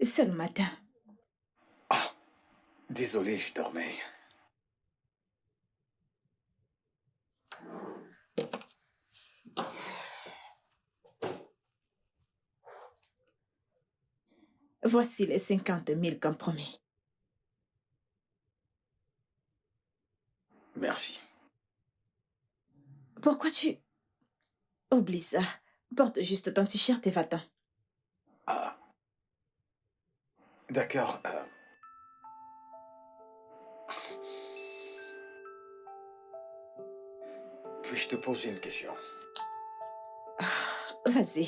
C'est le matin. Ah, désolé, je dormais. Voici les 50 000 comme promis. Merci. Pourquoi tu... Oublie ça. Porte juste ton t-shirt et va-t'en. Ah, d'accord. Puis-je te poser une question? Vas-y.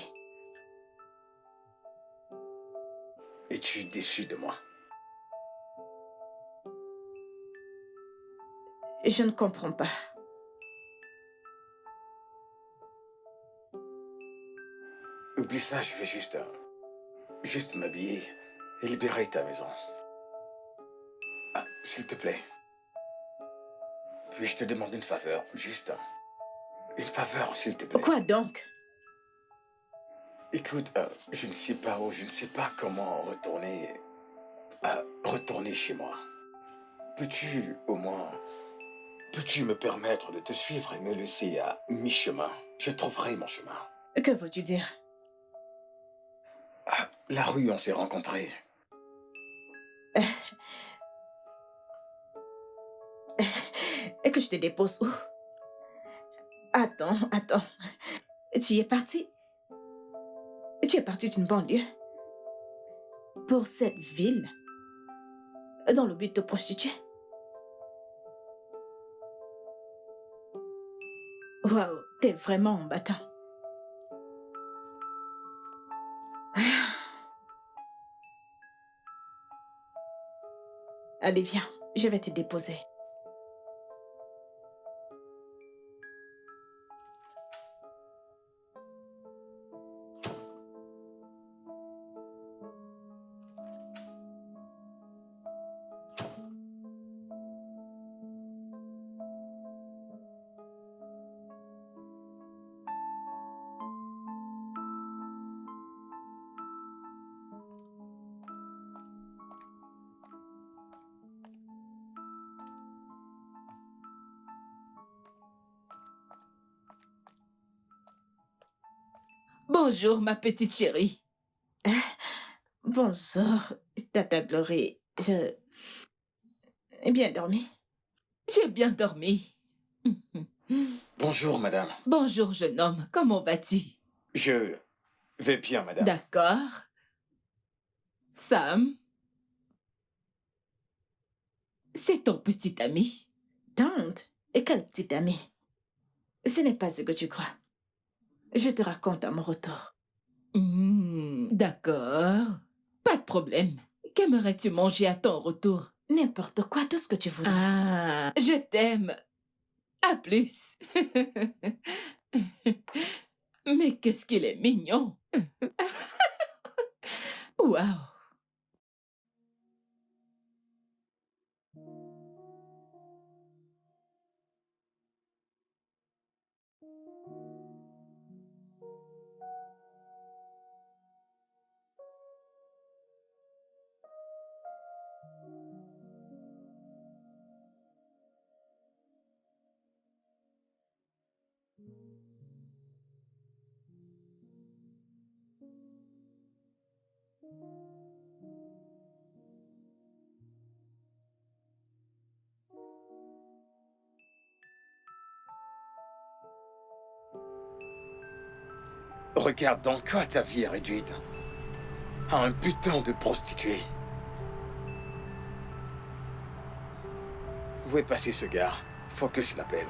Es-tu déçu de moi? Je ne comprends pas. Oublie ça, je vais juste m'habiller et libérer ta maison. Ah, s'il te plaît, puis-je te demander une faveur? Juste une faveur, s'il te plaît. Quoi donc? Écoute, je ne sais pas où, je ne sais pas comment retourner chez moi. Peux-tu, au moins, peux-tu me permettre de te suivre et me laisser à mi-chemin? Je trouverai mon chemin. Que veux-tu dire? Ah, la rue, on s'est rencontrés. Et que je te dépose où? Attends. Tu y es parti? Tu es parti d'une banlieue pour cette ville dans le but de te prostituer? Waouh, t'es vraiment embêtant. Allez, viens, je vais te déposer. Bonjour, ma petite chérie. Bonjour, Tata Glory. J'ai bien dormi. J'ai bien dormi. Bonjour, madame. Bonjour, jeune homme. Comment vas-tu? Je vais bien, madame. D'accord. Sam, c'est ton petit ami. Tante, et quel petit ami? Ce n'est pas ce que tu crois. Je te raconte à mon retour. D'accord. Pas de problème. Qu'aimerais-tu manger à ton retour? N'importe quoi, tout ce que tu voudras. Ah, je t'aime. À plus. Mais qu'est-ce qu'il est mignon. Waouh. Regarde dans quoi ta vie est réduite. À un putain de prostituée. Où est passé ce gars? Faut que je l'appelle.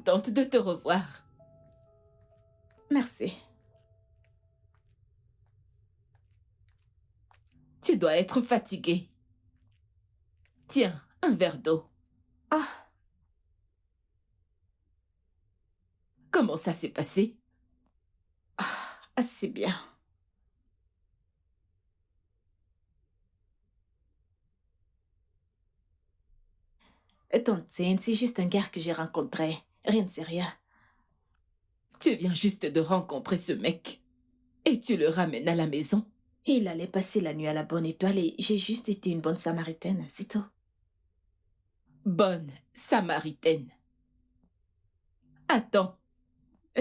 contente de te revoir. Merci. Tu dois être fatiguée. Tiens, un verre d'eau. Ah, Comment ça s'est passé? assez bien. Tante Zane, c'est juste un gars que j'ai rencontré. Rien de sérieux. Tu viens juste de rencontrer ce mec. Et tu le ramènes à la maison. Il allait passer la nuit à la Bonne Étoile et j'ai juste été une bonne Samaritaine, c'est tout. Bonne Samaritaine. Attends,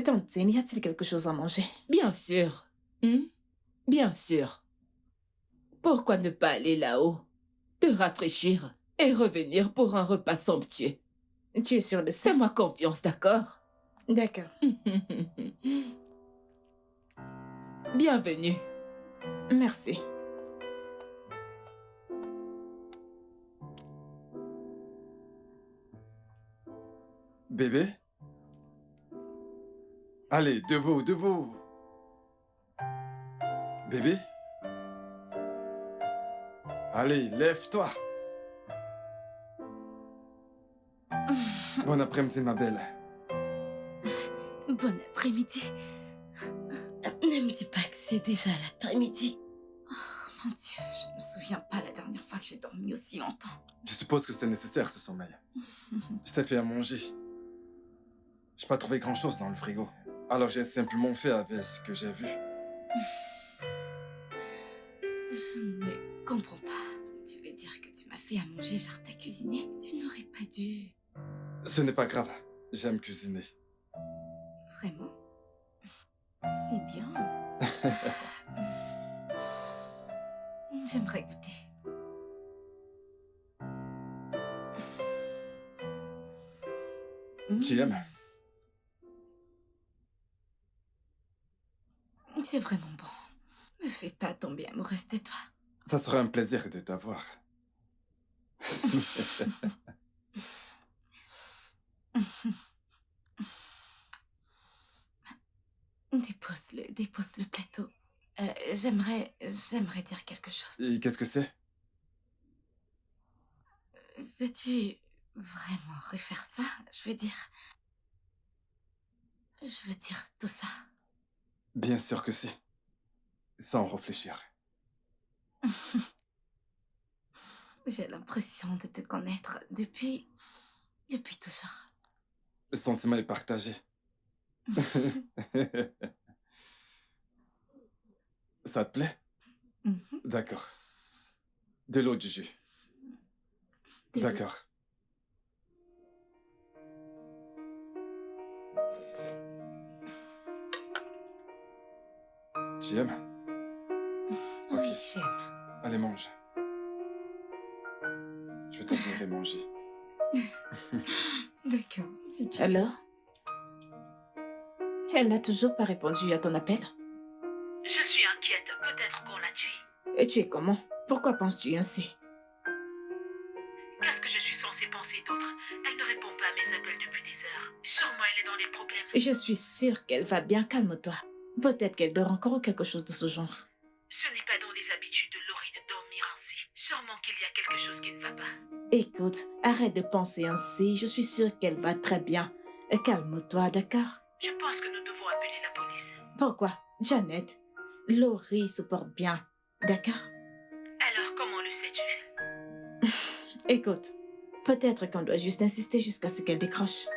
Tante Zane, y a-t-il quelque chose à manger? bien sûr. Bien sûr. Pourquoi ne pas aller là-haut, te rafraîchir et revenir pour un repas somptueux? Tu es sûre de ça? Fais-moi confiance, d'accord? D'accord. Bienvenue. Merci. Bébé? Allez, debout, debout. Bébé? Allez, lève-toi. Bon après-midi, ma belle. Bon après-midi. Ne me dis pas que c'est déjà l'après-midi. Oh mon Dieu, je ne me souviens pas la dernière fois que j'ai dormi aussi longtemps. Je suppose que c'est nécessaire, ce sommeil. Je t'ai fait à manger. J'ai pas trouvé grand-chose dans le frigo. Alors j'ai simplement fait avec ce que j'ai vu. Je ne comprends pas. Tu veux dire que tu m'as fait à manger, genre t'as cuisiné? Tu n'aurais pas dû. Ce n'est pas grave. J'aime cuisiner. Vraiment? C'est bien. J'aimerais goûter. Tu aimes? C'est vraiment bon. Me fais pas tomber amoureuse de toi. Ça sera un plaisir de t'avoir. Dépose le plateau. J'aimerais dire quelque chose. Et qu'est-ce que c'est? Veux-tu vraiment refaire ça? Je veux dire tout ça. Bien sûr que si. Sans réfléchir. J'ai l'impression de te connaître depuis toujours. Le sentiment est partagé. Ça te plaît? Mhm. D'accord. De l'eau du jus. De l'eau. D'accord. Tu aimes? Ok. Oui, j'aime. Allez, mange. Je vais t'offrir manger. D'accord, si tu veux. Alors? Elle n'a toujours pas répondu à ton appel. Je suis inquiète. Peut-être qu'on l'a tuée. Et tu es comment? Pourquoi penses-tu ainsi? Qu'est-ce que je suis censée penser d'autre? Elle ne répond pas à mes appels depuis des heures. Sûrement elle est dans des problèmes. Je suis sûre qu'elle va bien, calme-toi. Peut-être qu'elle dort encore ou quelque chose de ce genre. Ce n'est pas dans les habitudes de Laurie de dormir ainsi. Sûrement qu'il y a quelque chose qui ne va pas. Écoute, arrête de penser ainsi, je suis sûre qu'elle va très bien. Calme-toi, d'accord? Je pense que nous devons appeler la police. Pourquoi? Janet, Laurie se porte bien, d'accord? Alors comment le sais-tu? Écoute, peut-être qu'on doit juste insister jusqu'à ce qu'elle décroche.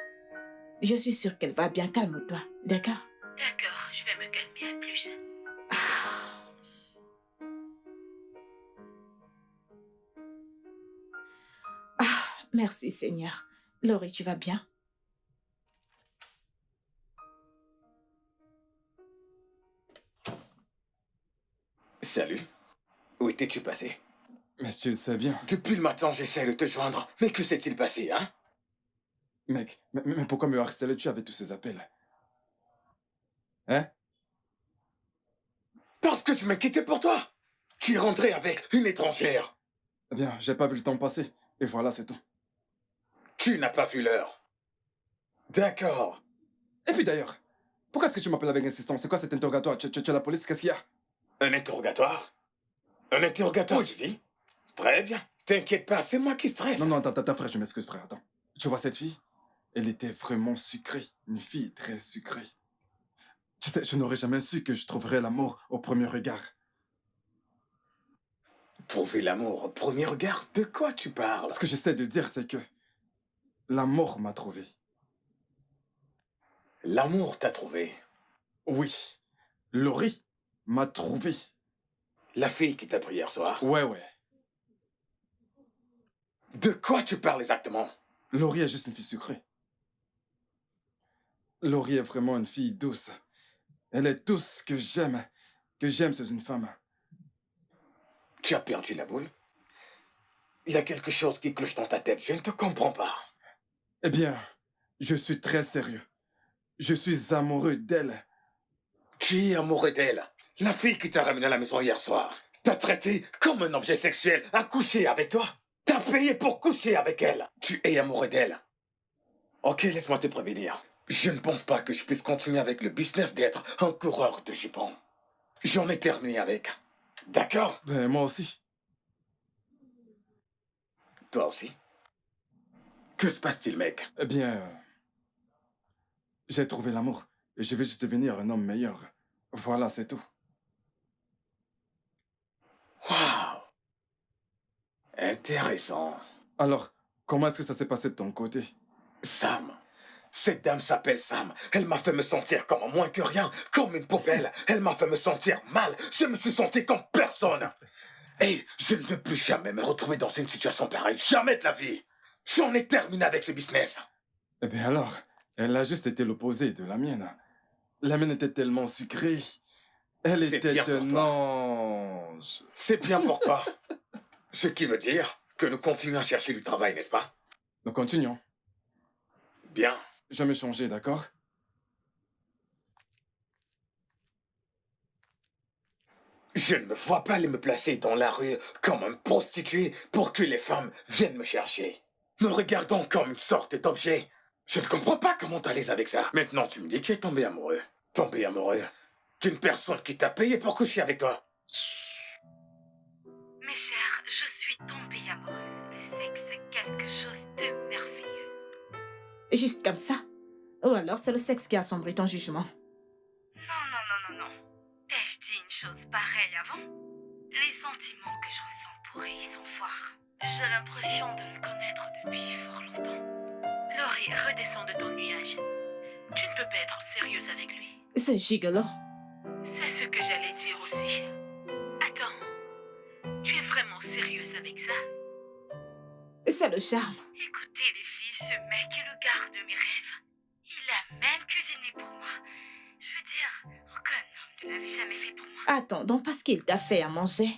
Je suis sûre qu'elle va bien, calme-toi, d'accord? D'accord, je vais me calmer à plus. Merci Seigneur. Laurie, tu vas bien? Salut. Où étais-tu passé? Mais tu le sais bien. Depuis le matin, j'essaie de te joindre. Mais que s'est-il passé, hein? Mec, mais pourquoi me harcelais-tu avec tous ces appels? Hein? Parce que je m'inquiétais pour toi. Tu es rentré avec une étrangère. Eh bien, j'ai pas vu le temps passer. Et voilà, c'est tout. Tu n'as pas vu l'heure. D'accord. Et puis d'ailleurs, pourquoi est-ce que tu m'appelles avec insistance? C'est quoi cet interrogatoire? Tu as la police? Qu'est-ce qu'il y a? Un interrogatoire? Un interrogatoire, Oui. tu dis? Très bien. T'inquiète pas, c'est moi qui stresse. Non, attends, frère, je m'excuse, frère, attends. Tu vois cette fille? Elle était vraiment sucrée. Une fille très sucrée. Tu sais, je n'aurais jamais su que je trouverais l'amour au premier regard. Trouver l'amour au premier regard? De quoi tu parles? Ce que j'essaie de dire, c'est que l'amour m'a trouvé. L'amour t'a trouvé. Oui, Laurie m'a trouvé. La fille qui t'a pris hier soir. Ouais. De quoi tu parles exactement? Laurie est juste une fille sucrée. Laurie est vraiment une fille douce. Elle est tout ce que j'aime chez une femme. Tu as perdu la boule? Il y a quelque chose qui cloche dans ta tête, je ne te comprends pas. Eh bien, je suis très sérieux. Je suis amoureux d'elle. Tu es amoureux d'elle. La fille qui t'a ramené à la maison hier soir t'a traité comme un objet sexuel, a couché avec toi. T'as payé pour coucher avec elle. Tu es amoureux d'elle. Ok, laisse-moi te prévenir. Je ne pense pas que je puisse continuer avec le business d'être un coureur de jupons. J'en ai terminé avec. D'accord? Ben, moi aussi. Toi aussi? Que se passe-t-il, mec? Eh bien, j'ai trouvé l'amour. Et je vais juste devenir un homme meilleur. Voilà, c'est tout. Waouh! Intéressant. Alors, comment est-ce que ça s'est passé de ton côté? Sam. Cette dame s'appelle Sam. Elle m'a fait me sentir comme moins que rien, comme une poubelle. Elle m'a fait me sentir mal. Je me suis senti comme personne. Et je ne veux plus jamais me retrouver dans une situation pareille. Jamais de la vie. J'en ai terminé avec ce business. Eh bien alors, elle a juste été l'opposé de la mienne. La mienne était tellement sucrée. Elle C'est était bien pour un toi. ange. C'est bien pour toi. Ce qui veut dire que nous continuons à chercher du travail, n'est-ce pas? Nous continuons. Bien. Jamais changé, d'accord? Je ne me vois pas aller me placer dans la rue comme un prostitué pour que les femmes viennent me chercher. Me regardant comme une sorte d'objet. Je ne comprends pas comment t'es à l'aise avec ça. Maintenant, tu me dis que tu es tombé amoureux. Tombé amoureux d'une personne qui t'a payé pour coucher avec toi. Mes chers, je suis tombée amoureuse. Le sexe est quelque chose de merveilleux. Juste comme ça. Ou alors c'est le sexe qui a sombré ton jugement. Non. T'ai-je dit une chose pareille avant? Les sentiments que je ressens pour elle sont forts. J'ai l'impression de le connaître depuis fort longtemps. Laurie, redescends de ton nuage. Tu ne peux pas être sérieuse avec lui. C'est gigolo. C'est ce que j'allais dire aussi. Attends, tu es vraiment sérieuse avec ça? C'est le charme. Écoutez les filles, ce mec est le gars de mes rêves. Il a même cuisiné pour moi. Je veux dire, aucun homme ne l'avait jamais fait pour moi. Attends, donc parce qu'il t'a fait à manger,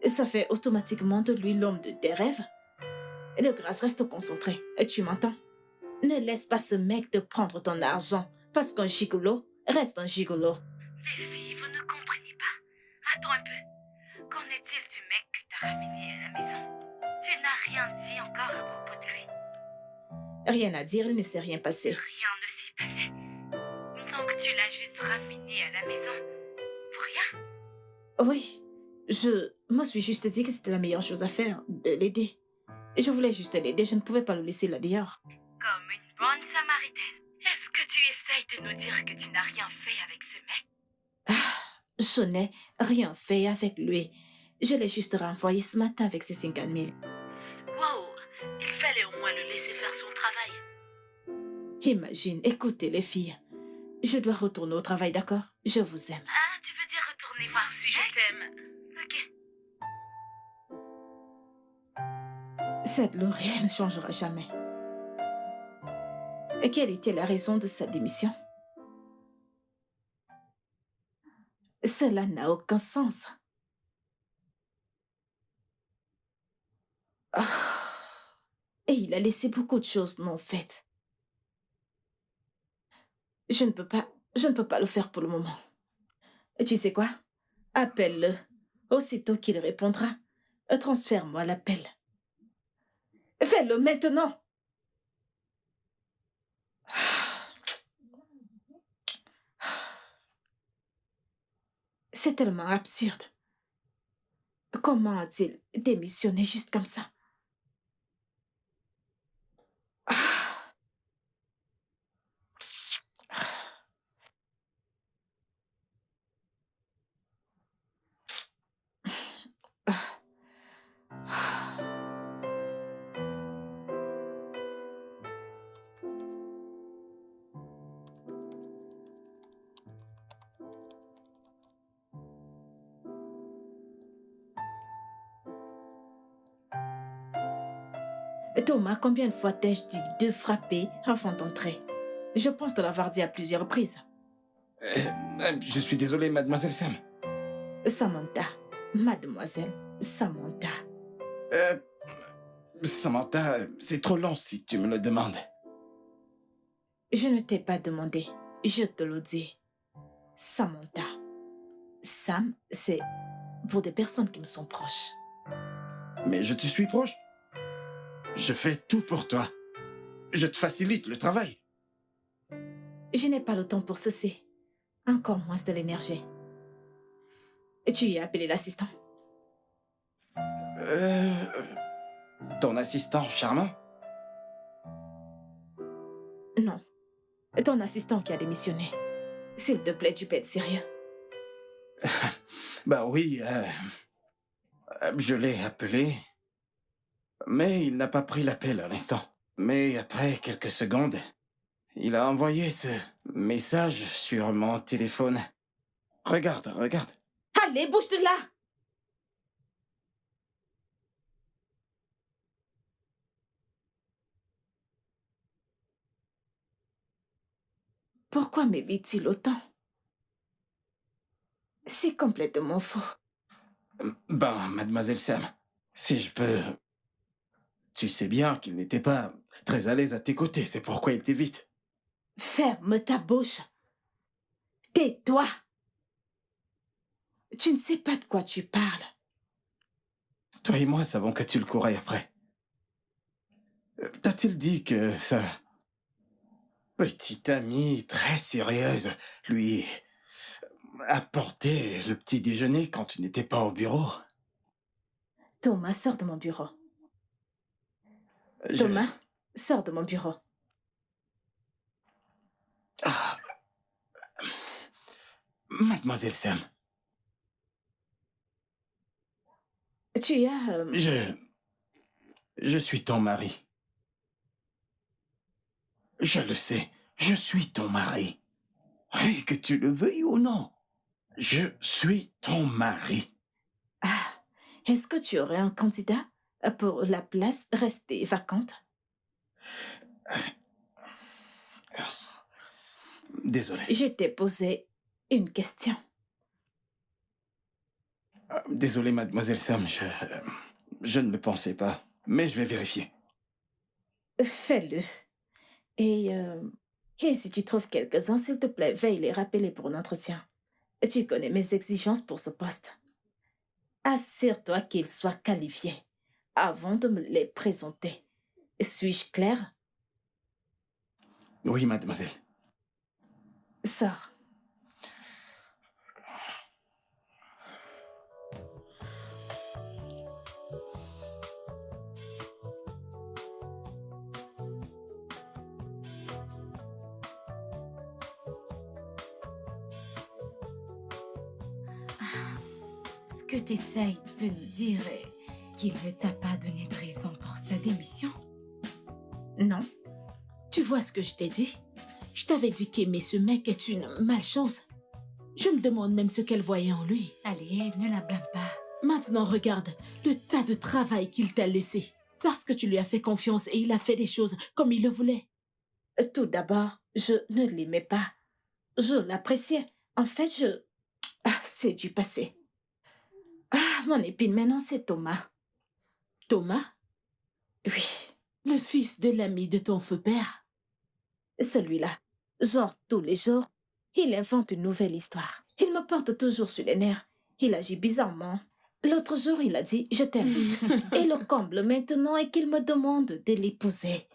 ça fait automatiquement de lui l'homme de tes rêves? De grâce, reste concentré. Tu m'entends? Ne laisse pas ce mec te prendre ton argent. Parce qu'un gigolo reste un gigolo. Les filles, vous ne comprenez pas. Attends un peu. Qu'en est-il du mec que t'as ramené à la maison? Tu n'as rien dit encore à propos de lui. Rien à dire, il ne s'est rien passé. Rien ne s'est passé. Donc tu l'as juste ramené à la maison. Pour rien? Oui, je me suis juste dit que c'était la meilleure chose à faire, de l'aider. Je voulais juste l'aider, je ne pouvais pas le laisser là dehors. Comme une bonne samaritaine. Est-ce que tu essayes de nous dire que tu n'as rien fait avec ce mec? Je n'ai rien fait avec lui. Je l'ai juste renvoyé ce matin avec ses 50 000. Wow, il fallait au moins le laisser faire son travail. Imagine, écoutez les filles. Je dois retourner au travail, d'accord? Je vous aime. Ah, tu veux dire retourner voir si je t'aime? Ok. Cette Laurie ne changera jamais. Et quelle était la raison de sa démission? Cela n'a aucun sens. Ah. Et il a laissé beaucoup de choses non faites. Je ne peux pas le faire pour le moment. Et tu sais quoi? Appelle-le. Aussitôt qu'il répondra, transfère-moi l'appel. Fais-le maintenant. C'est tellement absurde. Comment a-t-il démissionné juste comme ça? Ah, ah, ah. Thomas, combien de fois t'ai-je dit de frapper avant d'entrer? Je pense te l'avoir dit à plusieurs reprises. Je suis désolé, mademoiselle Sam. Samantha, mademoiselle Samantha. Euh, Samantha, c'est trop long si tu me le demandes. Je ne t'ai pas demandé, je te le dis. Samantha. Sam, c'est pour des personnes qui me sont proches. Mais je te suis proche. Je fais tout pour toi. Je te facilite le travail. Je n'ai pas le temps pour ceci. Encore moins de l'énergie. Tu y as appelé l'assistant? Ton assistant charmant? Non. Ton assistant qui a démissionné. S'il te plaît, tu peux être sérieux. Bah oui, je l'ai appelé. Mais il n'a pas pris l'appel à l'instant. Mais après quelques secondes, il a envoyé ce message sur mon téléphone. Regarde, regarde. Allez, bouge de là! Pourquoi m'évite-t-il autant? C'est complètement faux. Ben, mademoiselle Sam, si je peux... Tu sais bien qu'il n'était pas très à l'aise à tes côtés, c'est pourquoi il t'évite. Ferme ta bouche. Tais-toi. Tu ne sais pas de quoi tu parles. Toi et moi savons que tu le courais après. T'a-t-il dit que sa petite amie très sérieuse lui apportait le petit déjeuner quand tu n'étais pas au bureau? Thomas, sors de mon bureau. Je- Thomas, sors de mon bureau. Ah, mademoiselle Sam, Tu as... je suis ton mari. Je le sais, je suis ton mari. Et que tu le veuilles ou non, je suis ton mari. Ah, est-ce que tu aurais un candidat pour la place restée vacante? Désolé. Je t'ai posé une question. Désolé, mademoiselle Sam, je ne le pensais pas. Mais je vais vérifier. Fais-le. Et si tu trouves quelques-uns, s'il te plaît, veuille les rappeler pour l'entretien. Tu connais mes exigences pour ce poste. Assure-toi qu'ils soient qualifiés avant de me les présenter. Suis-je claire? Oui, mademoiselle. Sors. Ce que tu essayes de nous dire est qu'il ne t'a pas donné de raison pour sa démission? Non. Tu vois ce que je t'ai dit? Je t'avais dit qu'aimer ce mec est une malchance. Je me demande même ce qu'elle voyait en lui. Allez, ne la blâme pas. Maintenant, regarde le tas de travail qu'il t'a laissé. Parce que tu lui as fait confiance et il a fait des choses comme il le voulait. Tout d'abord, je ne l'aimais pas. Je l'appréciais. En fait, Ah, c'est du passé. Ah, mon épine, maintenant c'est Thomas. Thomas, Oui, le fils de l'ami de ton feu père. celui-là. Genre, tous les jours, il invente une nouvelle histoire. Il me porte toujours sur les nerfs. Il agit bizarrement. L'autre jour, il a dit « je t'aime ». Et le comble maintenant est qu'il me demande de l'épouser.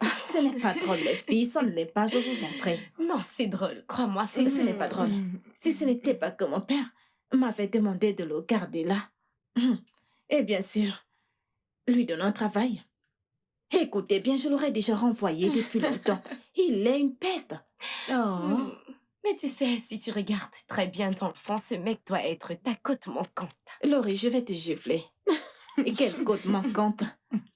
Ah, Ce n'est pas drôle, les filles. Ça ne l'est pas, je vous en prie. Non, c'est drôle. Crois-moi, c'est... Mais ce n'est pas drôle. Si ce n'était pas que mon père m'avait demandé de le garder là. Et bien sûr, lui donner un travail. Écoutez bien, je l'aurais déjà renvoyé depuis longtemps. Il est une peste. Oh. Mais tu sais, si tu regardes très bien dans le fond, ce mec doit être ta côte manquante. Laurie, je vais te gifler. Et quelle côte manquante.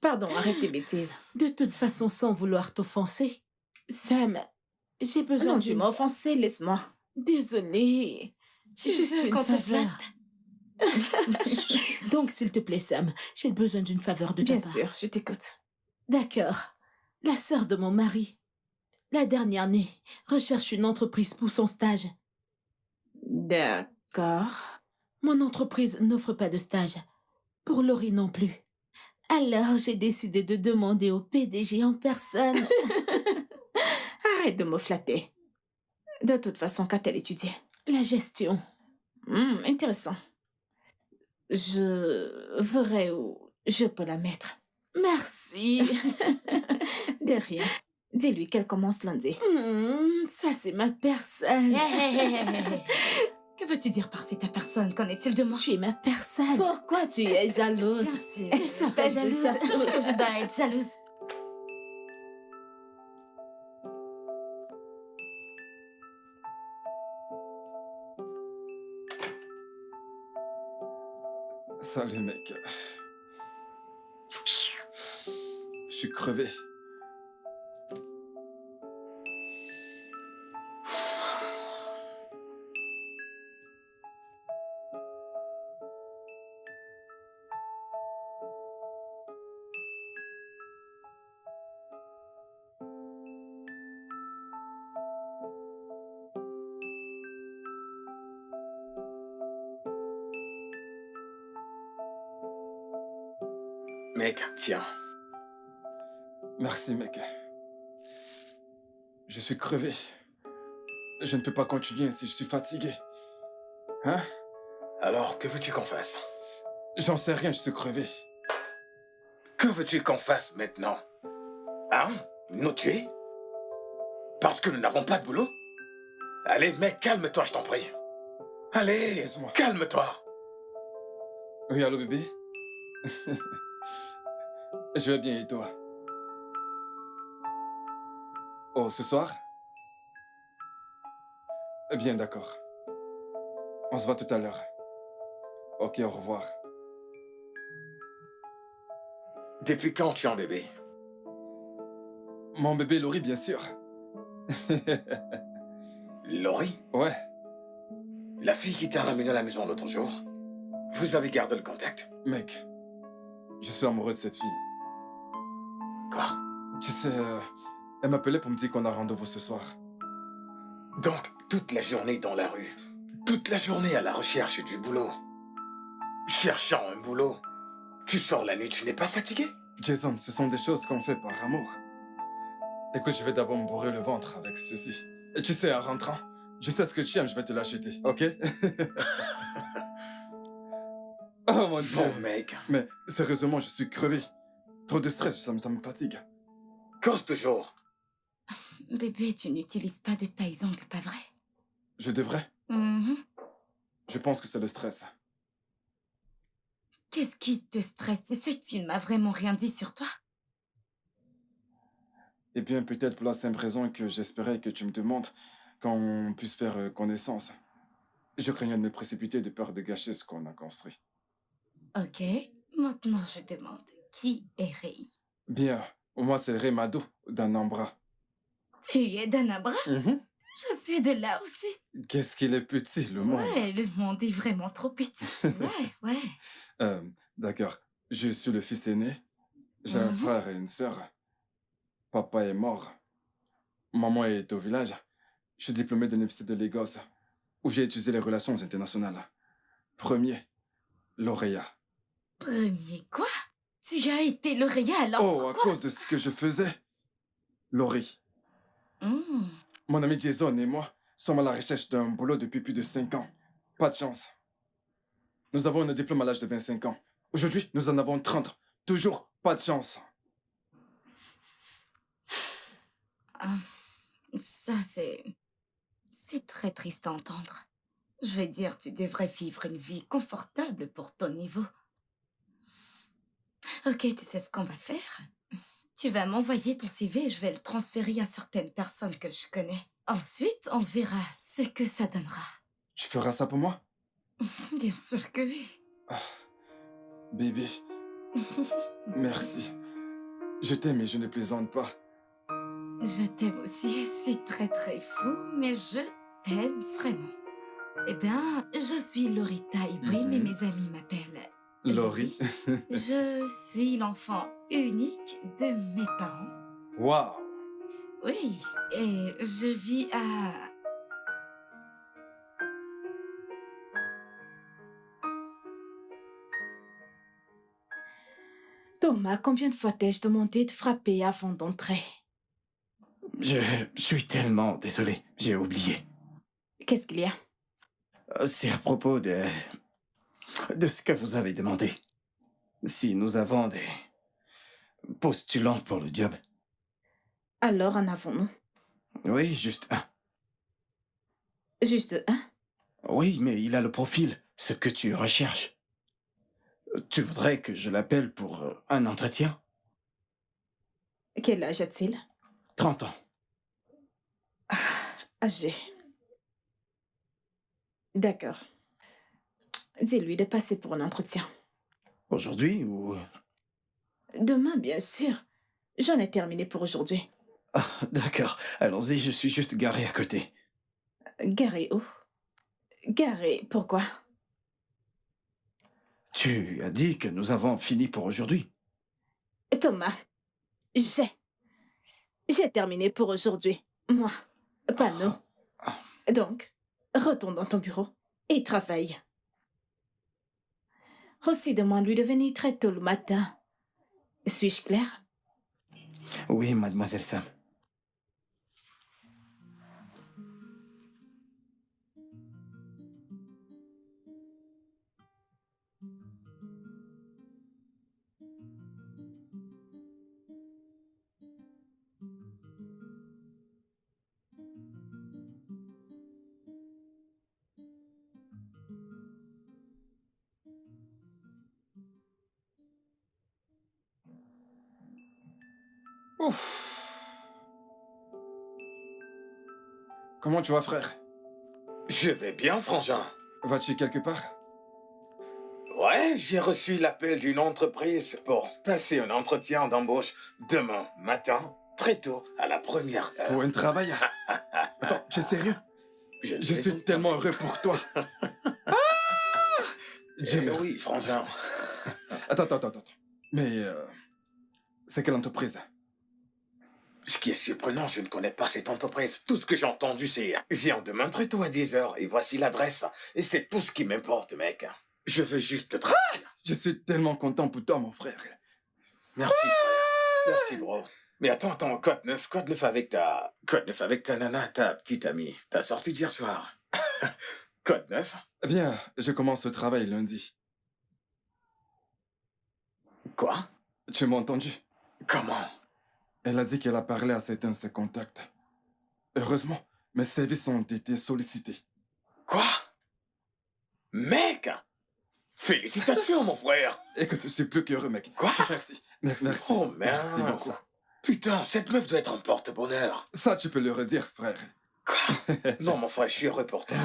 Pardon, arrête tes bêtises. De toute façon, sans vouloir t'offenser, Sam, j'ai besoin Non, tu d'une... m'as offensé, laisse-moi. Désolée. Tu Juste veux une qu'on te faveur. flatte? Donc, s'il te plaît, Sam, j'ai besoin d'une faveur de ta Bien part. sûr, je t'écoute. D'accord. La sœur de mon mari, la dernière née, recherche une entreprise pour son stage. D'accord. Mon entreprise n'offre pas de stage. Pour Laurie non plus. Alors, j'ai décidé de demander au PDG en personne. Arrête de me flatter. De toute façon, qu'a-t-elle étudié? La gestion. Intéressant. Je verrai où je peux la mettre. Merci. De rien. Dis-lui qu'elle commence lundi. Ça, c'est ma personne. Que veux-tu dire par c'est ta personne? Qu'en est-il de moi? Tu es ma personne. Pourquoi tu es jalouse? Bien sûr. Elle s'appelle Espèce de jalouse. jalouse. Je dois être jalouse. Salut, mec. Je suis crevé. Mec, tiens. Merci, mec. Je suis crevé. Je ne peux pas continuer si je suis fatigué. Hein? Alors, que veux-tu qu'on fasse? J'en sais rien, je suis crevé. Que veux-tu qu'on fasse maintenant? Hein? Nous tuer? Parce que nous n'avons pas de boulot? Allez, mec, calme-toi, je t'en prie. Allez, Excuse-moi. calme-toi. Oui, allô, bébé? Je vais bien, et toi? Oh, ce soir? Bien, d'accord. On se voit tout à l'heure. Ok, au revoir. Depuis quand tu es un bébé? Mon bébé Laurie, bien sûr. Laurie? Ouais, La fille qui t'a ramené à la maison l'autre jour? Vous avez gardé le contact? mec. Je suis amoureux de cette fille. Quoi? Tu sais, elle m'appelait pour me dire qu'on a rendez-vous ce soir. Donc, toute la journée dans la rue, toute la journée à la recherche du boulot. Cherchant un boulot. Tu sors la nuit, tu n'es pas fatigué? Jason, ce sont des choses qu'on fait par amour. Écoute, je vais d'abord me bourrer le ventre avec ceci. Et tu sais, en rentrant, je sais ce que tu aimes, je vais te l'acheter, ok? Oh mon Dieu. Bon, mec, Mais sérieusement, je suis crevé. Trop de stress, ça me fatigue. cause toujours. Bébé, tu n'utilises pas de taille-ongles, pas vrai? Je devrais. Mhm. Je pense que c'est le stress. Qu'est-ce qui te stresse? Tu sais que tu ne m'as vraiment rien dit sur toi? Eh bien, peut-être pour la simple raison que j'espérais que tu me demandes qu'on puisse faire connaissance. Je craignais de me précipiter de peur de gâcher ce qu'on a construit. Ok, maintenant je demande, qui est Rei? Bien, moi c'est Remado d'Anambra. Tu es d'Anabra? Je suis de là aussi. Qu'est-ce qu'il est petit, le monde. Ouais, le monde est vraiment trop petit. Ouais. D'accord, je suis le fils aîné. J'ai un Mhm. frère et une sœur. Papa est mort. Maman est au village. Je suis diplômé de l'université de Lagos, où j'ai étudié les relations internationales. Premier, lauréat. Premier quoi? Tu as été lauréat alors Oh, à pourquoi? cause de ce que je faisais. Laurie, Hmm. mon ami Jason et moi sommes à la recherche d'un boulot depuis plus de 5 ans. Pas de chance. Nous avons un diplôme à l'âge de 25 ans. Aujourd'hui, nous en avons 30. Toujours pas de chance. Ah, ça, c'est très triste à entendre. Je vais dire, tu devrais vivre une vie confortable pour ton niveau. Ok, tu sais ce qu'on va faire? Tu vas m'envoyer ton CV et je vais le transférer à certaines personnes que je connais. Ensuite, on verra ce que ça donnera. Tu feras ça pour moi? Bien sûr que oui. Baby, merci. Je t'aime et je ne plaisante pas. Je t'aime aussi, c'est très très fou, mais je t'aime vraiment. Eh bien, je suis Lorita Ibrahim et Mhm. mes amis m'appellent Laurie. Je suis l'enfant unique de mes parents. Waouh! Oui, et je vis à... Thomas, combien de fois t'ai-je demandé de frapper avant d'entrer? Je suis tellement désolé, j'ai oublié. Qu'est-ce qu'il y a? C'est à propos de ce que vous avez demandé. Si nous avons des postulants pour le job. Alors en avons-nous? Oui, juste un. Juste un? Oui, mais il a le profil, ce que tu recherches. Tu voudrais que je l'appelle pour un entretien? Quel âge a-t-il? 30 ans. Âgé. D'accord. Dis-lui de passer pour un entretien. Aujourd'hui ou... Demain, bien sûr. J'en ai terminé pour aujourd'hui. Ah, d'accord. Allons-y, je suis juste garé à côté. Garé où? Garé, pourquoi? Tu as dit que nous avons fini pour aujourd'hui. Thomas, j'ai terminé pour aujourd'hui. Moi, pas nous. Donc, retourne dans ton bureau et travaille. Aussi, demande-lui de venir très tôt le matin. Suis-je claire? Oui, mademoiselle Sam. Ouf! Comment tu vas, frère? Je vais bien, frangin. Vas-tu quelque part? Ouais, j'ai reçu l'appel d'une entreprise pour passer un entretien d'embauche demain matin, très tôt, à la première heure. Pour un travail? Attends, tu es sérieux? Je suis tellement heureux pour toi. Dieu merci. Oui, frangin. Attends. Mais c'est quelle entreprise? Ce qui est surprenant, je ne connais pas cette entreprise. Tout ce que j'ai entendu, c'est « Viens demain très tôt à 10h et voici l'adresse. » Et c'est tout ce qui m'importe, mec. Je veux juste travailler. Je suis tellement content pour toi, mon frère. Merci, frère. Merci, bro. Mais attends, quoi de neuf avec ta nana, ta petite amie. T'as sorti d'hier soir. Quoi de neuf? Viens, je commence le travail lundi. Quoi? Tu m'as entendu? Comment? Elle a dit qu'elle a parlé à certains de ses contacts. Heureusement, mes services ont été sollicités. Quoi? Mec! Félicitations, mon frère! Écoute, je suis plus qu'heureux, mec. Quoi? Merci. Oh, merde. Merci beaucoup. Putain, cette meuf doit être un porte-bonheur. Ça, tu peux le redire, frère. Quoi? Non, mon frère, je suis heureux pour toi.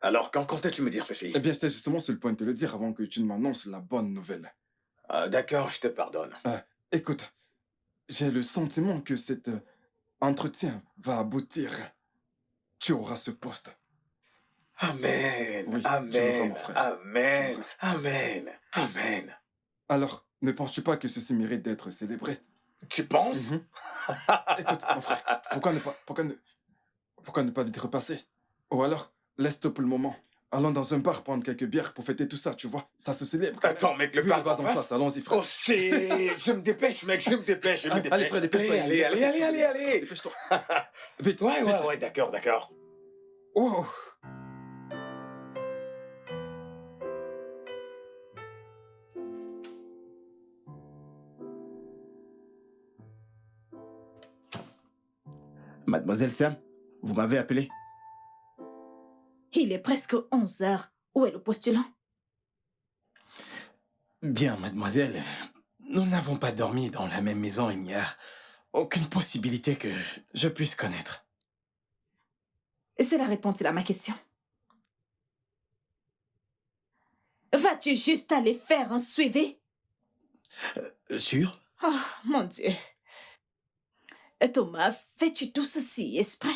Alors, quand comptais-tu me dire ceci? Eh bien, j'étais justement sur le point de te le dire avant que tu ne m'annonces la bonne nouvelle. D'accord, je te pardonne. Écoute, j'ai le sentiment que cet entretien va aboutir. Tu auras ce poste. Amen, Oui, tu l'auras, amen, mon frère. amen, Tu l'auras. amen, amen. Alors, ne penses-tu pas que ceci mérite d'être célébré? Tu penses? Mhm. Écoute, mon frère, pourquoi ne pas vite repasser? Ou alors, laisse-toi pour le moment. Allons dans un bar prendre quelques bières pour fêter tout ça, tu vois. Ça se célèbre. Attends, mec, le Vu bar le bar d'en d'en face? face, allons-y, frère. Oh, c'est... Je me dépêche, mec, je me dépêche. Allez, frère, dépêche-toi. Allez. Dépêche-toi. Vite, Ouais, vite. d'accord. Wow. Mademoiselle Sam, vous m'avez appelé? Il est presque 11 heures. Où est le postulant? Bien, mademoiselle. Nous n'avons pas dormi dans la même maison. Il n'y a aucune possibilité que je puisse connaître. C'est la réponse à ma question. Vas-tu juste aller faire un suivi? Sûr? Oh, mon Dieu. Thomas, fais-tu tout ceci exprès?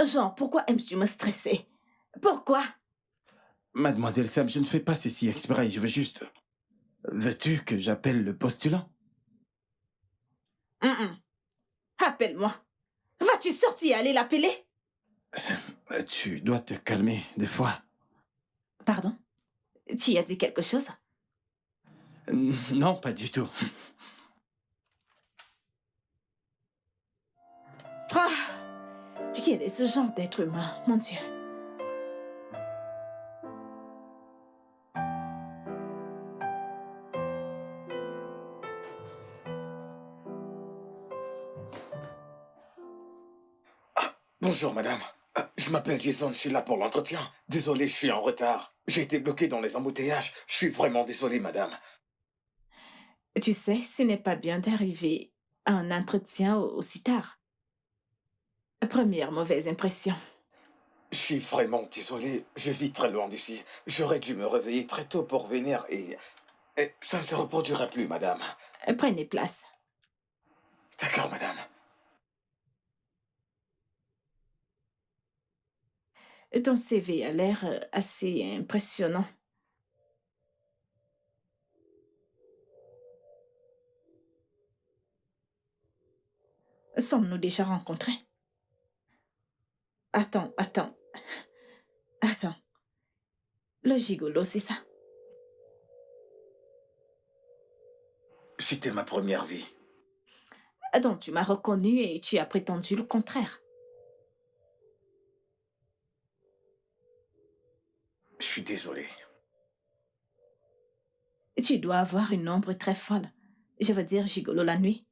Genre, pourquoi aimes-tu me stresser? Pourquoi? Mademoiselle Sam, je ne fais pas ceci exprès. Je veux juste... Veux-tu que j'appelle le postulant? Appelle-moi. Vas-tu sortir et aller l'appeler? Tu dois te calmer des fois. Pardon? Tu as dit quelque chose? Non, pas du tout. Ah! Quel est ce genre d'être humain, mon Dieu? Bonjour, madame. Je m'appelle Jason, je suis là pour l'entretien. Désolé, je suis en retard. J'ai été bloqué dans les embouteillages. Je suis vraiment désolé, madame. Tu sais, ce n'est pas bien d'arriver à un entretien aussi tard. Première mauvaise impression. Je suis vraiment désolé. Je vis très loin d'ici. J'aurais dû me réveiller très tôt pour venir et ça ne se reproduira plus, madame. Prenez place. D'accord, madame. Ton CV a l'air assez impressionnant. Sommes-nous déjà rencontrés? Attends. Le gigolo, c'est ça? C'était ma première vie. Donc tu m'as reconnu et tu as prétendu le contraire. Je suis désolé. Tu dois avoir une ombre très folle. Je veux dire gigolo la nuit.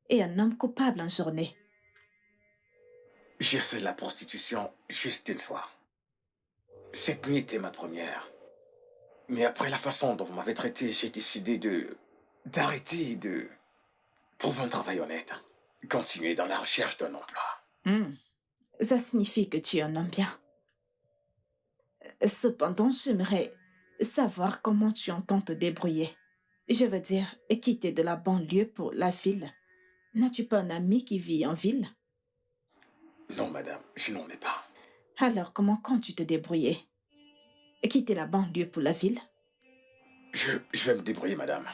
Et un homme coupable en journée. J'ai fait la prostitution juste une fois. Cette nuit était ma première. Mais après la façon dont vous m'avez traité, j'ai décidé d'arrêter et de trouver un travail honnête. Continuer dans la recherche d'un emploi. Ça signifie que tu es un homme bien. Cependant, j'aimerais savoir comment tu entends te débrouiller. Je veux dire, quitter de la banlieue pour la ville. N'as-tu pas un ami qui vit en ville? Non, madame, je n'en ai pas. Alors, comment comptes-tu te débrouiller? Quitter la banlieue pour la ville? Je vais me débrouiller, madame.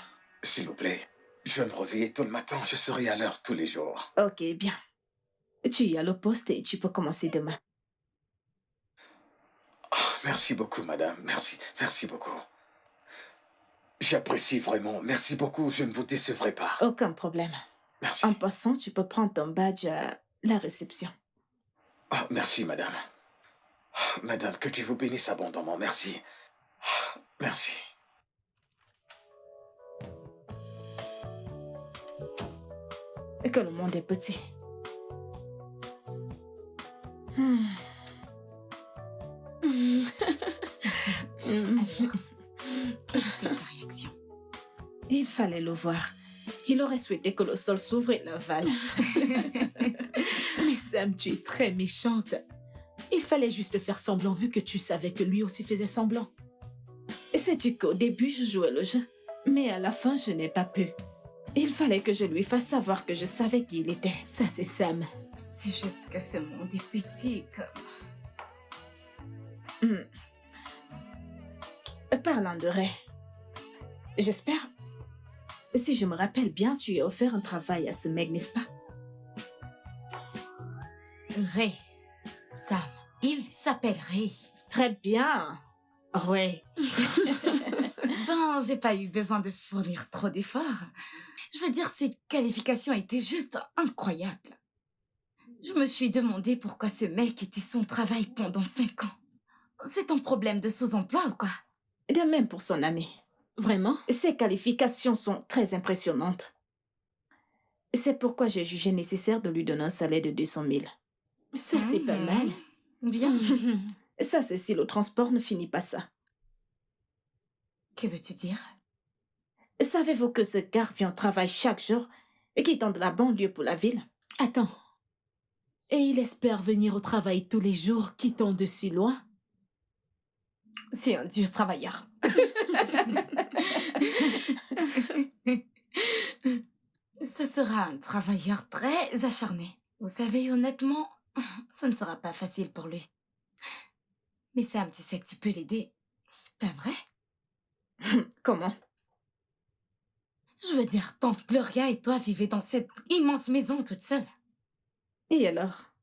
S'il vous plaît. Je vais me réveiller tôt le matin. Je serai à l'heure tous les jours. Ok, bien. Tu y as le poste et tu peux commencer demain. Oh, merci beaucoup, madame. Merci beaucoup. J'apprécie vraiment. Merci beaucoup. Je ne vous décevrai pas. Aucun problème. Merci. En passant, tu peux prendre ton badge à la réception. Ah, merci, madame. Madame, que Dieu vous bénisse abondamment. Merci. Merci. Que le monde est petit. Quelle était sa réaction? Il fallait le voir. Il aurait souhaité que le sol s'ouvre et l'avale. Mais Sam, tu es très méchante. Il fallait juste faire semblant vu que tu savais que lui aussi faisait semblant. Sais-tu qu'au début, je jouais le jeu, mais à la fin, je n'ai pas pu. Il fallait que je lui fasse savoir que je savais qui il était. Ça, c'est Sam. C'est juste que ce monde est petit comme... Parlant de Ray, j'espère... Si je me rappelle bien, tu as offert un travail à ce mec, n'est-ce pas? Ray. Sam. Il s'appelle Ray. Très bien. Oui. Bon, j'ai pas eu besoin de fournir trop d'efforts. Je veux dire, ses qualifications étaient juste incroyables. Je me suis demandé pourquoi ce mec était son travail pendant 5 ans. C'est un problème de sous-emploi ou quoi? De même pour son ami. Vraiment? Ses qualifications sont très impressionnantes. C'est pourquoi j'ai jugé nécessaire de lui donner un salaire de 200 000. Ça, c'est pas mal. Bien. Ça, c'est si le transport ne finit pas ça. Que veux-tu dire? Savez-vous que ce gars vient au travail chaque jour et quittant de la banlieue pour la ville? Attends. Et il espère venir au travail tous les jours, quittant de si loin? C'est un dur travailleur. Ce sera un travailleur très acharné. Vous savez, honnêtement, ça ne sera pas facile pour lui. Mais Sam, tu sais que tu peux l'aider. Pas vrai? Comment? Je veux dire, tante Gloria et toi vivez dans cette immense maison toute seule. Et alors?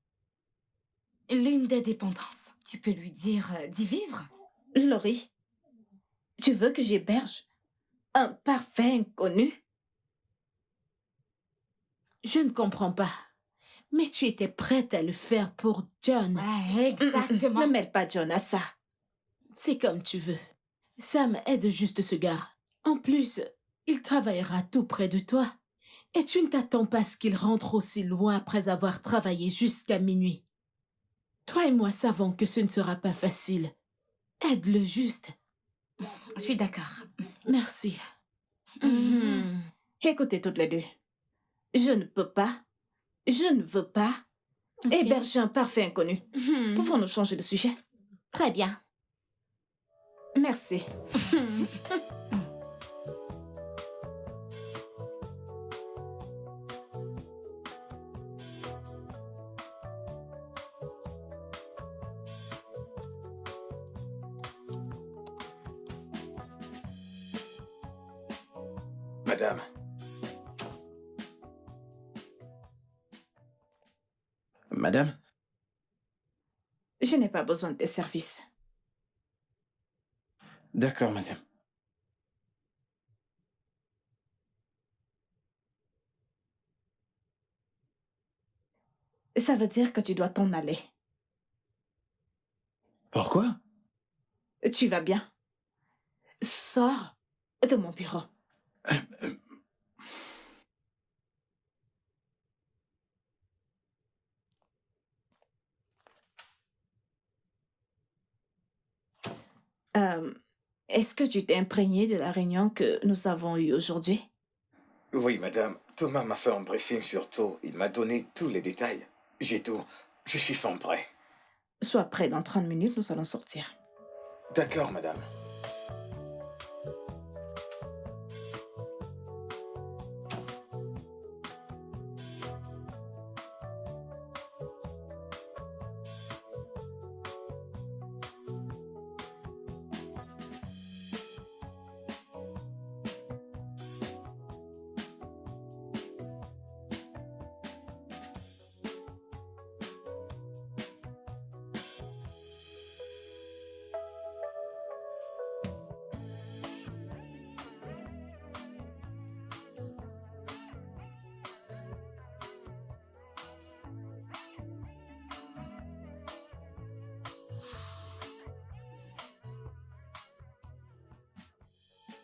L'une des dépendances. Tu peux lui dire d'y vivre? Laurie, tu veux que j'héberge un parfait inconnu? Je ne comprends pas. Mais tu étais prête à le faire pour John. Ouais, exactement. Ne mêle pas John à ça. C'est comme tu veux. Sam aide juste ce gars. En plus, il travaillera tout près de toi. Et tu ne t'attends pas à ce qu'il rentre aussi loin après avoir travaillé jusqu'à minuit. Toi et moi savons que ce ne sera pas facile. Aide-le juste. Je suis d'accord. Merci. Écoutez toutes les deux. Je ne peux pas, je ne veux pas héberger un parfait inconnu. Pouvons-nous changer de sujet? Très bien. Merci. Madame. Madame? Je n'ai pas besoin de tes services. D'accord, madame. Ça veut dire que tu dois t'en aller. Pourquoi? Tu vas bien? Sors de mon bureau. Est-ce que tu t'es imprégné de la réunion que nous avons eue aujourd'hui? Oui, madame. Thomas m'a fait un briefing sur tout. Il m'a donné tous les détails. J'ai tout. Je suis fin prêt. Sois prêt, dans 30 minutes, nous allons sortir. D'accord, madame.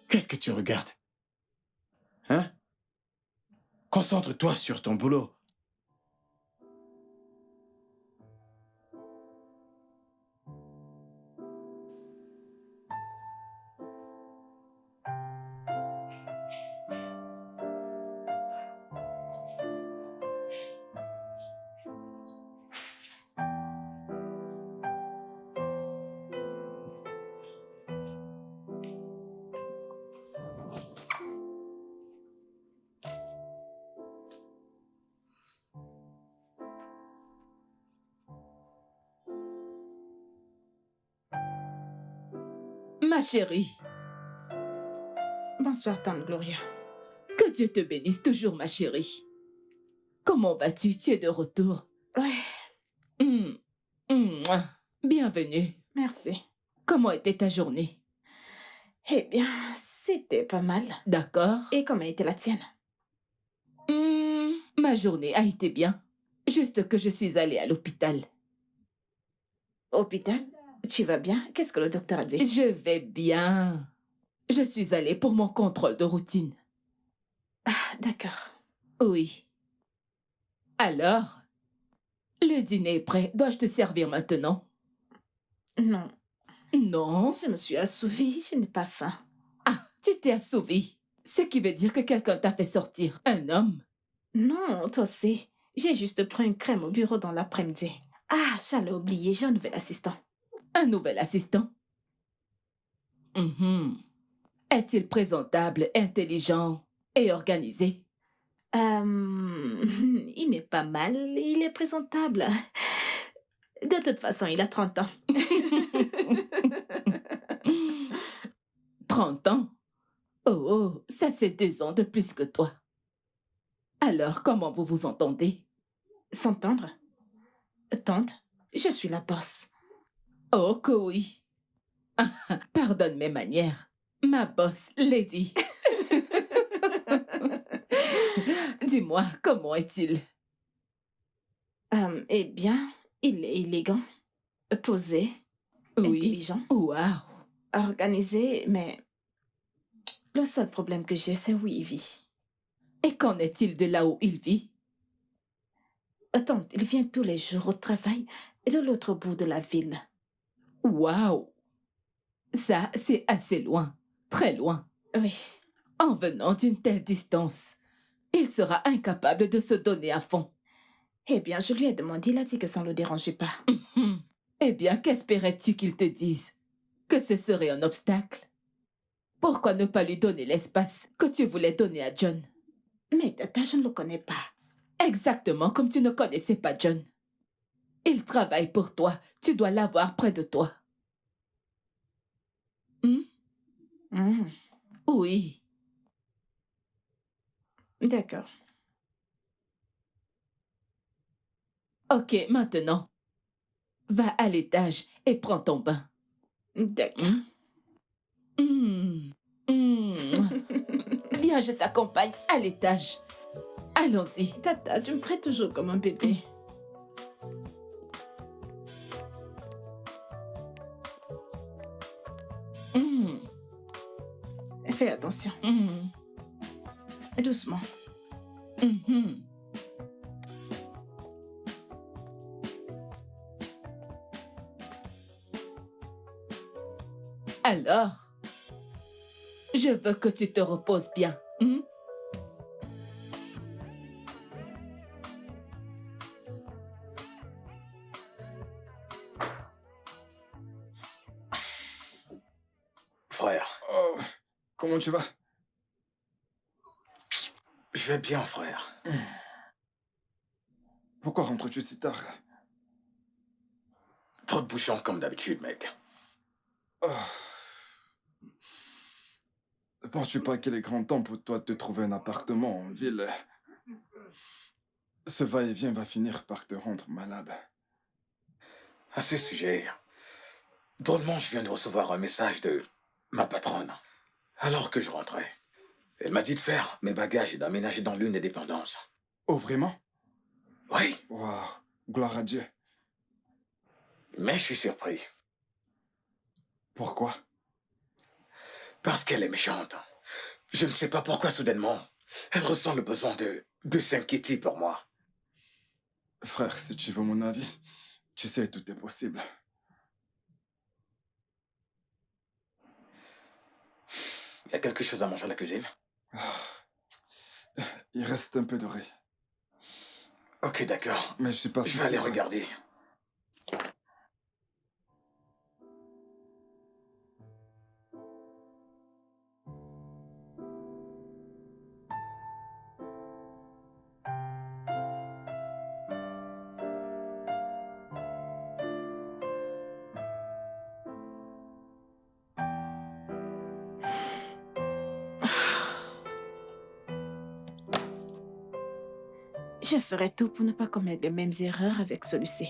Qu'est-ce que tu regardes? Hein? Concentre-toi sur ton boulot. Ma chérie, Bonsoir, tante Gloria. que Dieu te bénisse toujours, ma chérie. Comment vas-tu? Tu es de retour. Ouais, Mouah. Bienvenue. merci. Comment était ta journée? Eh bien, c'était pas mal. D'accord. Et comment était la tienne? Ma journée a été bien. Juste que je suis allée à l'hôpital. Hôpital? Tu vas bien? Qu'est-ce que le docteur a dit? Je vais bien. Je suis allée pour mon contrôle de routine. Ah, d'accord. Oui. Alors, le dîner est prêt. Dois-je te servir maintenant? Non, Non. je me suis assouvie, je n'ai pas faim. Ah, tu t'es assouvi. Ce qui veut dire que quelqu'un t'a fait sortir. Un homme. Non, toi aussi. J'ai juste pris une crème au bureau dans l'après-midi. Ah, j'allais oublier, j'ai un nouvel assistant. Un nouvel assistant. Mhm. Est-il présentable, intelligent et organisé? Il n'est pas mal, il est présentable. De toute façon, il a 30 ans. 30 ans? Oh, oh, ça c'est 2 ans de plus que toi. Alors, comment vous vous entendez? S'entendre? Tante, je suis la boss. Oh, que oui. Ah, pardonne mes manières. Ma boss, Lady. Dis-moi, comment est-il? Eh bien, il est élégant, posé, Oui. intelligent, Waouh. organisé, mais le seul problème que j'ai, c'est où il vit. Et qu'en est-il de là où il vit? Tante, il vient tous les jours au travail et de l'autre bout de la ville. Waouh. Ça, c'est assez loin. Très loin. Oui. En venant d'une telle distance, il sera incapable de se donner à fond. Eh bien, je lui ai demandé, il a dit que ça ne le dérangeait pas. Eh bien, qu'espérais-tu qu'il te dise? Que ce serait un obstacle? Pourquoi ne pas lui donner l'espace que tu voulais donner à John? Mais Tata, je ne le connais pas. Exactement comme tu ne connaissais pas John. Il travaille pour toi. Tu dois l'avoir près de toi. Hmm, Oui. D'accord. Ok, maintenant. Va à l'étage et prends ton bain. D'accord. Viens, je t'accompagne à l'étage. Allons-y. Tata, tu me traites toujours comme un bébé. Fais attention. Doucement. Alors, je veux que tu te reposes bien. Frère, Oh, comment tu vas? je vais bien, frère. Pourquoi rentres-tu si tard? Trop de bouchons comme d'habitude, mec. Oh. Ne penses-tu pas qu'il est grand temps pour toi de te trouver un appartement en ville? Ce va-et-vient va finir par te rendre malade. À ce sujet, drôlement, je viens de recevoir un message de ma patronne. Alors que je rentrais, elle m'a dit de faire mes bagages et d'emménager dans l'une des dépendances. Oh, vraiment? Oui, Waouh, gloire à Dieu. mais je suis surpris. Pourquoi? Parce qu'elle est méchante. Je ne sais pas pourquoi soudainement, elle ressent le besoin de s'inquiéter pour moi. Frère, si tu veux mon avis, tu sais, tout est possible. Il y a quelque chose à manger à la cuisine? Il reste un peu de riz. Ok, d'accord. Mais je suis pas Je si vais aller sûr. regarder. Je ferai tout pour ne pas commettre les mêmes erreurs avec celui-ci.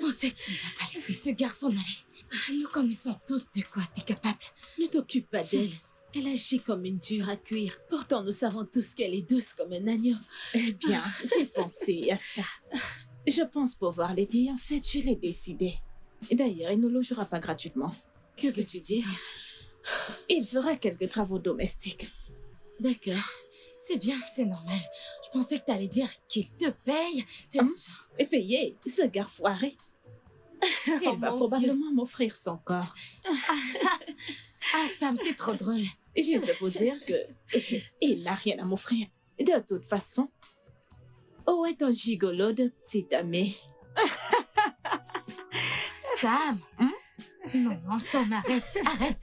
On sait que tu ne vas pas laisser ce garçon aller. Nous connaissons toutes de quoi t'es capable. Ne t'occupe pas d'elle. Elle agit comme une dure à cuire. Pourtant, nous savons tous qu'elle est douce comme un agneau. Eh bien, j'ai pensé à ça. Je pense pouvoir l'aider. En fait, je l'ai décidé. Et d'ailleurs, il ne logera pas gratuitement. Que veux-tu dire? Il fera quelques travaux domestiques. D'accord. C'est bien, c'est normal. Je pensais que t'allais dire qu'il te paye de l'argent. Et payer ce gars foiré. Il va mon probablement m'offrir son corps. Ah, Sam, t'es trop drôle. Juste pour dire que il n'a rien à m'offrir. De toute façon, où est ton gigolo de petite amie? Sam Non, non, Sam, arrête, arrête.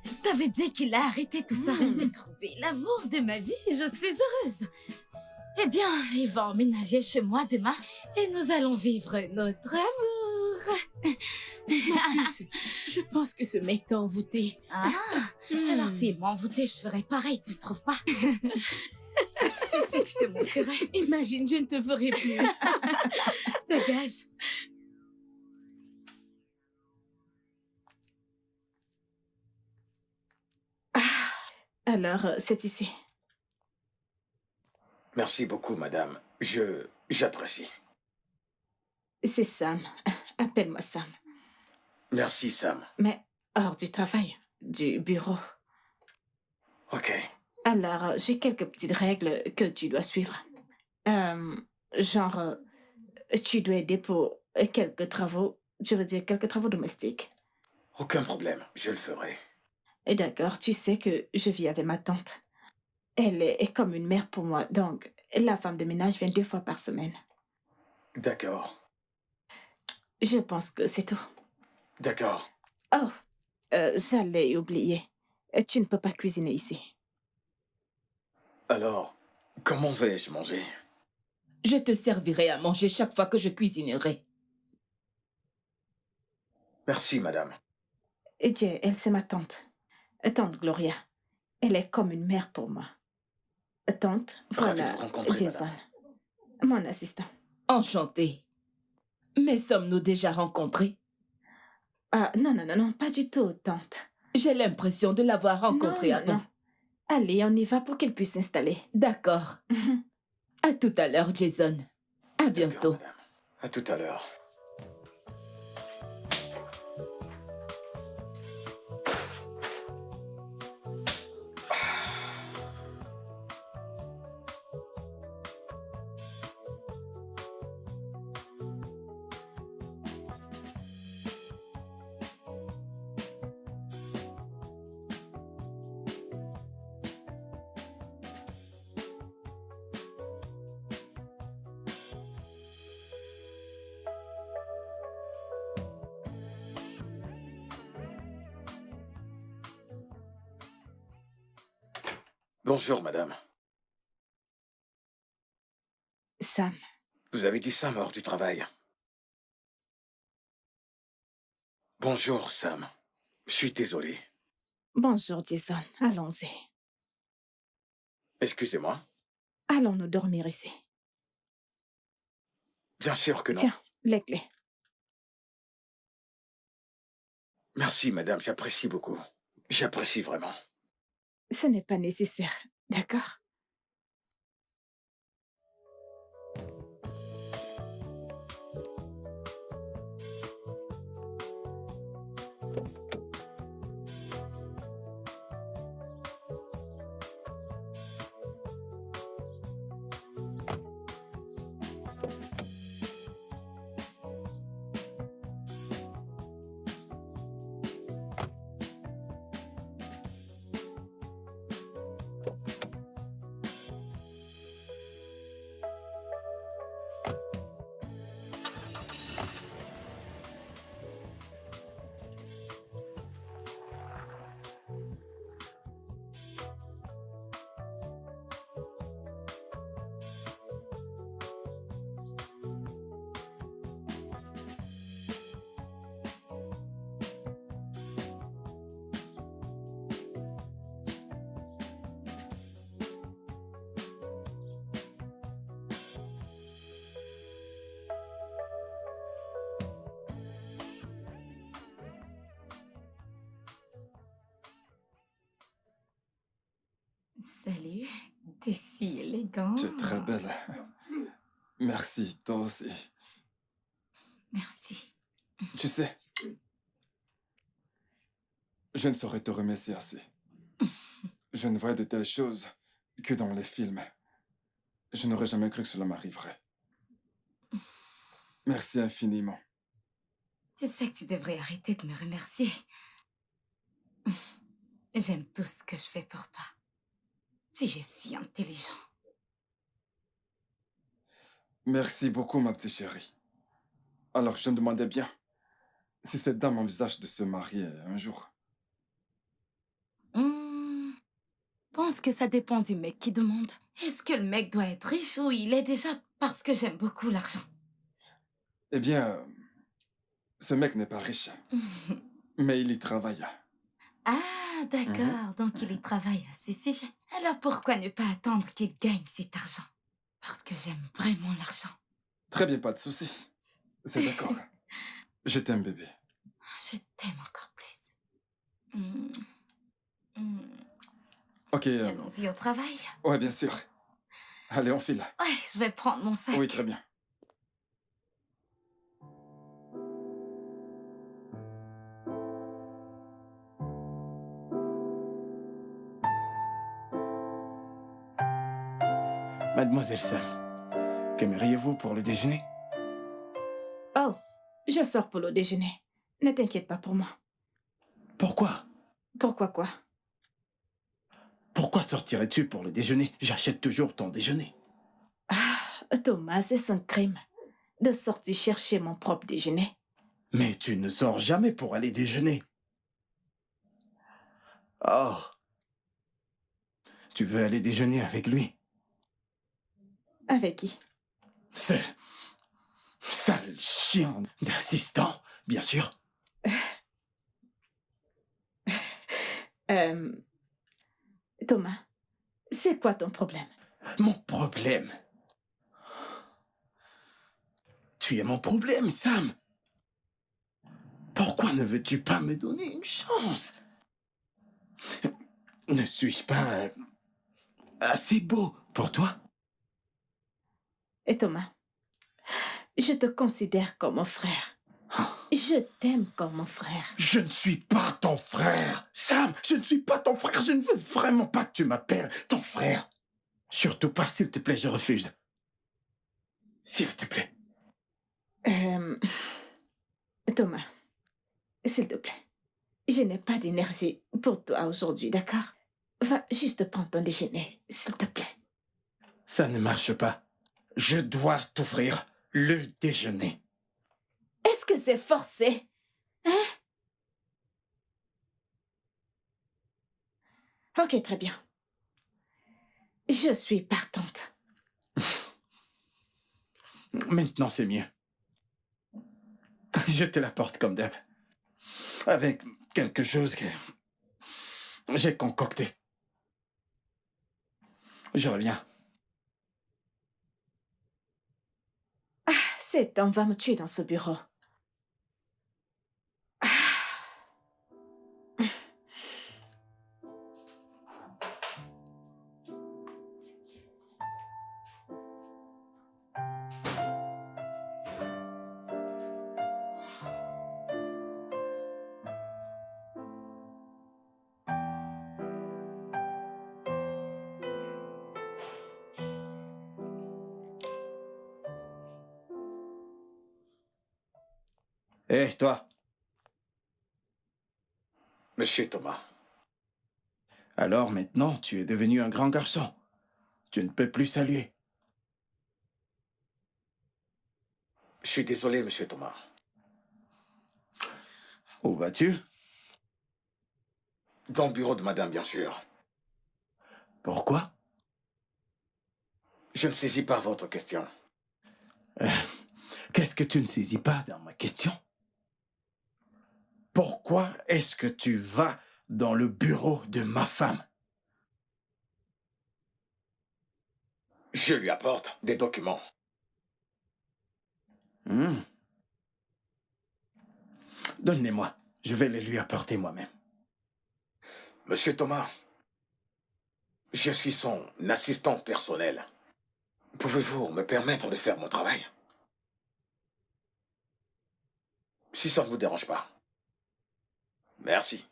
Je t'avais dit qu'il a arrêté tout ça. J'ai trouvé l'amour de ma vie, je suis heureuse. Eh bien, il va emménager chez moi demain et nous allons vivre notre amour. Je pense que ce mec t'a envoûté. Ah, alors s'il m'envoûtait, je ferais pareil, tu trouves pas? Je sais que je te moquerais. Imagine, je ne te ferai plus. Dégage. Alors, c'est ici. Merci beaucoup, madame. J'apprécie. C'est Sam. Appelle-moi Sam. Merci, Sam. Mais hors du travail, du bureau. Ok. Alors, j'ai quelques petites règles que tu dois suivre. Genre, tu dois aider pour quelques travaux, je veux dire quelques travaux domestiques. Aucun problème, je le ferai. Et d'accord, tu sais que je vis avec ma tante. Elle est comme une mère pour moi, donc la femme de ménage vient 2 fois par semaine. D'accord. Je pense que c'est tout. D'accord. Oh, j'allais oublier. Tu ne peux pas cuisiner ici. Alors, comment vais-je manger? Je te servirai à manger chaque fois que je cuisinerai. Merci, madame. Et Dieu, elle, c'est ma tante. Tante Gloria. Elle est comme une mère pour moi. Tante, Ravi voilà de vous rencontrer, Jason, madame. mon assistant. Enchantée. Mais sommes-nous déjà rencontrés? Ah, non, non, non, non, pas du tout, tante. J'ai l'impression de l'avoir rencontré non, avant. non. Allez, on y va pour qu'elle puisse s'installer. D'accord. À tout à l'heure, Jason. À bientôt. D'accord, madame. À tout à l'heure. Bonjour, madame. Sam, Vous avez dit Sam hors du travail. Bonjour, Sam. Je suis désolé. bonjour Jason, allons-y. Excusez-moi. Allons nous dormir ici. Bien sûr que non. Tiens, les clés. Merci, madame, j'apprécie beaucoup. J'apprécie vraiment. Ce n'est pas nécessaire, d'accord? Salut, t'es si élégant. Tu es très belle. Merci, toi aussi. Merci. Tu sais, je ne saurais te remercier assez. Je ne vois de telles choses que dans les films. Je n'aurais jamais cru que cela m'arriverait. Merci infiniment. Tu sais que tu devrais arrêter de me remercier. J'aime tout ce que je fais pour toi. Tu es si intelligent. Merci beaucoup, ma petite chérie. Alors, je me demandais bien si cette dame envisage de se marier un jour. Pense que ça dépend du mec qui demande. Est-ce que le mec doit être riche ou il est déjà parce que j'aime beaucoup l'argent? Eh bien, ce mec n'est pas riche, mais il y travaille. Ah, d'accord. Donc il y travaille à ce sujet. Alors pourquoi ne pas attendre qu'il gagne cet argent? Parce que j'aime vraiment l'argent. Très bien, pas de souci. C'est d'accord. Je t'aime, bébé. Je t'aime encore plus. Hmm. Hmm. Ok. Allons-y au travail. Ouais, bien sûr. Allez, on file. Ouais, je vais prendre mon sac. Oui, très bien. Mademoiselle Sam, qu'aimeriez-vous pour le déjeuner? Oh, je sors pour le déjeuner. Ne t'inquiète pas pour moi. Pourquoi? Pourquoi quoi? Pourquoi sortirais-tu pour le déjeuner? J'achète toujours ton déjeuner. Ah, Thomas, c'est un crime de sortir chercher mon propre déjeuner. Mais tu ne sors jamais pour aller déjeuner. Oh. Tu veux aller déjeuner avec lui? Avec qui? Ce sale chien d'assistant, bien sûr. Thomas, c'est quoi ton problème? Mon problème. Tu es mon problème, Sam. Pourquoi ne veux-tu pas me donner une chance? Ne suis-je pas assez beau pour toi? Et Thomas, je te considère comme mon frère. Je t'aime comme mon frère. Je ne suis pas ton frère. Sam, je ne suis pas ton frère. Je ne veux vraiment pas que tu m'appelles ton frère. Surtout pas, s'il te plaît, je refuse. S'il te plaît. Thomas, s'il te plaît, je n'ai pas d'énergie pour toi aujourd'hui, d'accord? Va juste prendre ton déjeuner, s'il te plaît. Ça ne marche pas. Je dois t'offrir le déjeuner. Est-ce que c'est forcé? Hein? Ok, très bien. Je suis partante. Maintenant, c'est mieux. Je te l'apporte comme d'hab. Avec quelque chose que j'ai concocté. Je reviens. Cet homme va me tuer dans ce bureau. Hé, toi. Monsieur Thomas, Alors maintenant, tu es devenu un grand garçon. Tu ne peux plus saluer. je suis désolé, monsieur Thomas. Où vas-tu? Dans le bureau de madame, bien sûr. Pourquoi? Je ne saisis pas votre question. Qu'est-ce que tu ne saisis pas dans ma question? Pourquoi est-ce que tu vas dans le bureau de ma femme? Je lui apporte des documents. Donne-les-moi. Je vais les lui apporter moi-même. Monsieur Thomas, Je suis son assistant personnel. Pouvez-vous me permettre de faire mon travail? Si ça ne vous dérange pas. Merci.